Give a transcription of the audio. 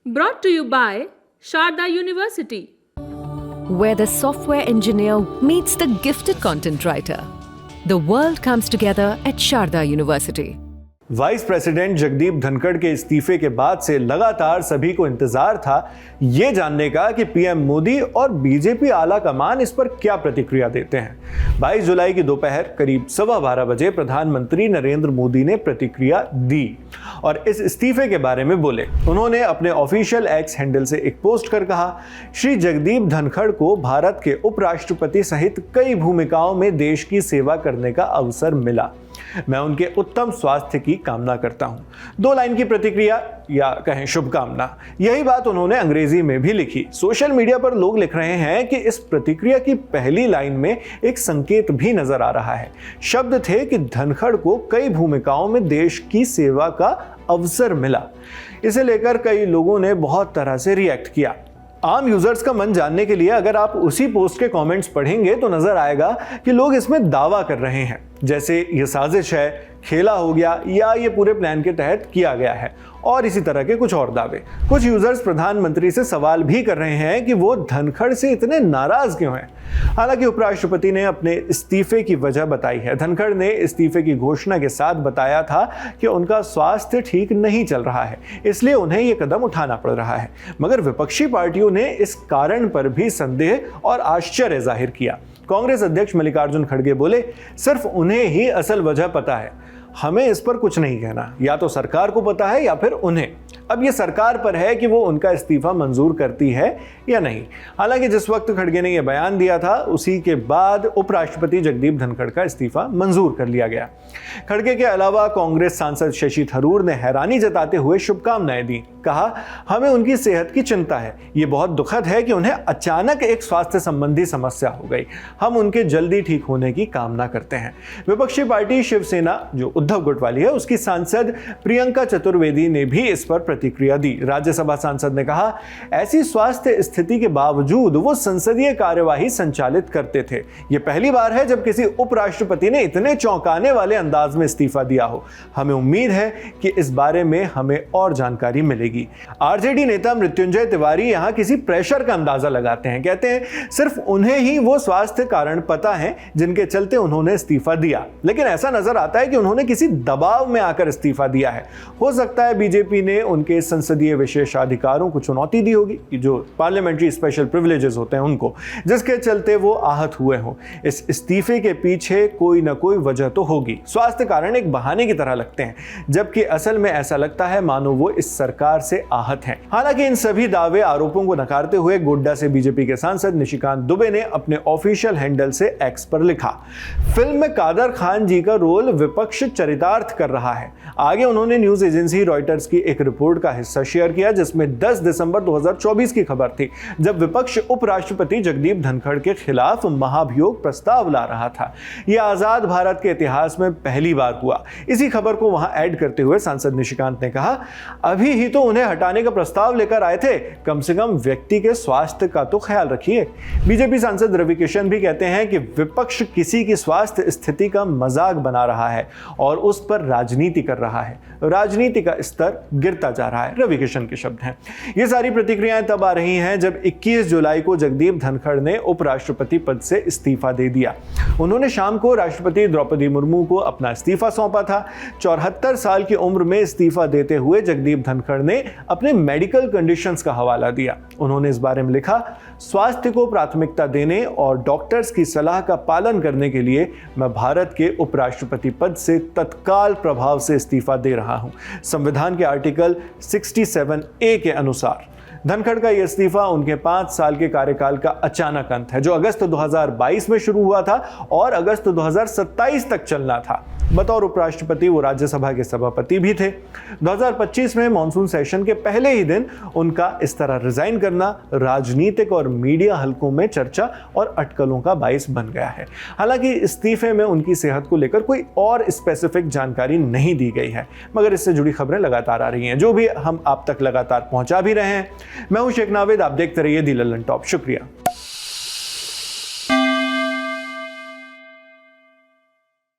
Brought to you by Sharda University, where the software engineer meets the gifted content writer. The world comes together at Sharda University. Vice president Jagdeep Dhankhar के इस्तीफे के बाद से लगातार सभी को इंतजार था ये जानने का कि पीएम मोदी और बीजेपी आला कमान इस पर क्या प्रतिक्रिया देते हैं। 22 जुलाई की दोपहर करीब 12:15 बजे प्रधानमंत्री नरेंद्र मोदी ने प्रतिक्रिया दी और इस इस्तीफे के बारे में बोले। उन्होंने अपने ऑफिशियल एक्स हैंडल से एक पोस्ट कर कहा, श्री जगदीप धनखड़ को भारत के उपराष्ट्रपति सहित कई भूमिकाओं में देश की सेवा करने का अवसर मिला। मैं उनके उत्तम स्वास्थ्य की कामना करता हूं। 2 लाइन की प्रतिक्रिया या कहें शुभकामना। यही बात उन्होंने अंग्रेजी में भी लिखी। सोशल मीडिया पर लोग लिख रहे हैं कि इस प्रतिक्रिया की पहली लाइन में एक संकेत भी नजर आ रहा है। शब्द थे कि धनखड़ को कई भूमिकाओं में देश की सेवा का अवसर मिला। इसे लेकर कई लोगों ने बहुत तरह से रिएक्ट किया। आम यूजर्स का मन जानने के लिए अगर आप उसी पोस्ट के कमेंट्स पढ़ेंगे तो नजर आएगा कि लोग इसमें दावा कर रहे हैं जैसे ये साजिश है, खेला हो गया या ये पूरे प्लान के तहत किया गया है और इसी तरह के कुछ और दावे। कुछ यूजर्स प्रधानमंत्री से सवाल भी कर रहे हैं कि वो धनखड़ से इतने नाराज क्यों हैं। हालांकि उपराष्ट्रपति ने अपने इस्तीफे की वजह बताई है। धनखड़ ने इस्तीफे की घोषणा के साथ बताया था कि उनका स्वास्थ्य ठीक नहीं चल रहा है, इसलिए उन्हें ये कदम उठाना पड़ रहा है। मगर विपक्षी पार्टियों ने इस कारण पर भी संदेह और आश्चर्य जाहिर किया। कांग्रेस अध्यक्ष मल्लिकार्जुन खड़गे बोले, सिर्फ उन्हें ही असल वजह पता है, हमें इस पर कुछ नहीं कहना। या तो सरकार को पता है या फिर उन्हें। अब ये सरकार पर है कि वो उनका इस्तीफा मंजूर करती है या नहीं। हालांकि जिस वक्त खड़गे ने यह बयान दिया था उसी के बाद उपराष्ट्रपति जगदीप धनखड़ का इस्तीफा मंजूर कर लिया गया। खड़गे के अलावा कांग्रेस सांसद शशि थरूर ने हैरानी जताते हुए शुभकामनाएं दी। कहा, हमें उनकी सेहत की चिंता है। ये बहुत दुखद है कि उन्हें अचानक एक स्वास्थ्य संबंधी समस्या हो गई। हम उनके जल्दी ठीक होने की कामना करते हैं। विपक्षी पार्टी शिवसेना जो उद्धव गुट वाली है उसकी सांसद प्रियंका चतुर्वेदी ने भी इस पर प्रतिक्रिया दी। राज्यसभा सांसद ने कहा, ऐसी स्वास्थ्य स्थिति के बावजूद वो संसदीय कार्यवाही संचालित करते थे। ये पहली बार है जब किसी उपराष्ट्रपति ने इतने चौंकाने वाले अंदाज में इस्तीफा दिया हो। हमें उम्मीद है कि इस बारे में हमें और जानकारी मिलेगी। आरजेडी नेता मृत्युंजय तिवारी यहां किसी प्रेशर का अंदाजा लगाते हैं। कहते हैं सिर्फ उन्हें ही वो स्वास्थ्य कारण पता है जिनके चलते उन्होंने इस्तीफा दिया, लेकिन ऐसा नजर आता है कि उन्होंने किसी दबाव में आकर इस्तीफा दिया है। हो सकता है बीजेपी ने उनके संसदीय विशेषाधिकारों को चुनौती दी होगी, जो पार्लियामेंट्री स्पेशल प्रिविलेजेस होते हैं उनको, जिसके चलते वो आहत हुए हों। इस इस्तीफे के पीछे कोई ना कोई वजह तो होगी। स्वास्थ्य कारण एक बहाने की तरह लगते हैं, जबकि असल में ऐसा लगता है मानो वो इस सरकार से आहत हैं। हालांकि इन सभी दावे आरोपों को नकारते हुए गोड्डा से बीजेपी के सांसद निशिकांत दुबे ने अपने ऑफिशियल हैंडल से एक्स पर लिखा, फिल्म में कादर खान जी का रोल विपक्ष चरितार्थ कर रहा है। आगे उन्होंने न्यूज एजेंसी रॉयटर्स की एक रिपोर्ट का हिस्सा शेयर किया जिसमें 10 दिसंबर 2024 की खबर थी, जब विपक्ष उपराष्ट्रपति जगदीप धनखड़ के खिलाफ महाभियोग प्रस्ताव ला रहा था। यह आजाद भारत के इतिहास में पहली बार हुआ। इसी खबर को वहां ऐड करते हुए सांसद निशिकांत ने कहा, अभी ही तो उन्हें हटाने का प्रस्ताव लेकर आए थे, कम से कम व्यक्ति के स्वास्थ्य का तो ख्याल रखिए। बीजेपी सांसद रवि किशन भी कहते हैं कि विपक्ष किसी की स्वास्थ्य स्थिति का मजाक बना रहा है और उस पर राजनीति कर रहा है। राजनीति का स्तर गिरता जा रहा है, रवि किशन के शब्द हैं। ये सारी प्रतिक्रियाएं तब आ रही हैं जब 21 जुलाई को जगदीप धनखड़ ने उपराष्ट्रपति पद से इस्तीफा दे दिया। उन्होंने शाम को राष्ट्रपति द्रौपदी मुर्मू को अपना इस्तीफा सौंपा था। 74 साल की उम्र में इस्तीफा देते हुए जगदीप धनखड़ ने अपने मेडिकल कंडीशंस का हवाला दिया। उन्होंने इस बारे में लिखा, स्वास्थ्य को प्राथमिकता देने और डॉक्टर्स की सलाह का पालन करने के लिए मैं भारत के उपराष्ट्रपति पद से तत्काल प्रभाव से इस्तीफा दे रहा हूं। संविधान के आर्टिकल 67A के अनुसार धनखड़ का यह इस्तीफा उनके 5 साल के कार्यकाल का अचानक अंत है, जो अगस्त 2022 में शुरू हुआ था और अगस्त 2027 तक चलना था। बतौर उपराष्ट्रपति वो राज्यसभा के सभापति भी थे। 2025 में मॉनसून सेशन के पहले ही दिन उनका इस तरह रिजाइन करना राजनीतिक और मीडिया हलकों में चर्चा और अटकलों का बाइस बन गया है। हालांकि इस्तीफे में उनकी सेहत को लेकर कोई और स्पेसिफिक जानकारी नहीं दी गई है, मगर इससे जुड़ी खबरें लगातार आ रही हैं, जो भी हम आप तक लगातार पहुंचा भी रहे हैं। मैं हूं शेख नावेद, आप देखते रहिए दी लल्लन टॉप। शुक्रिया।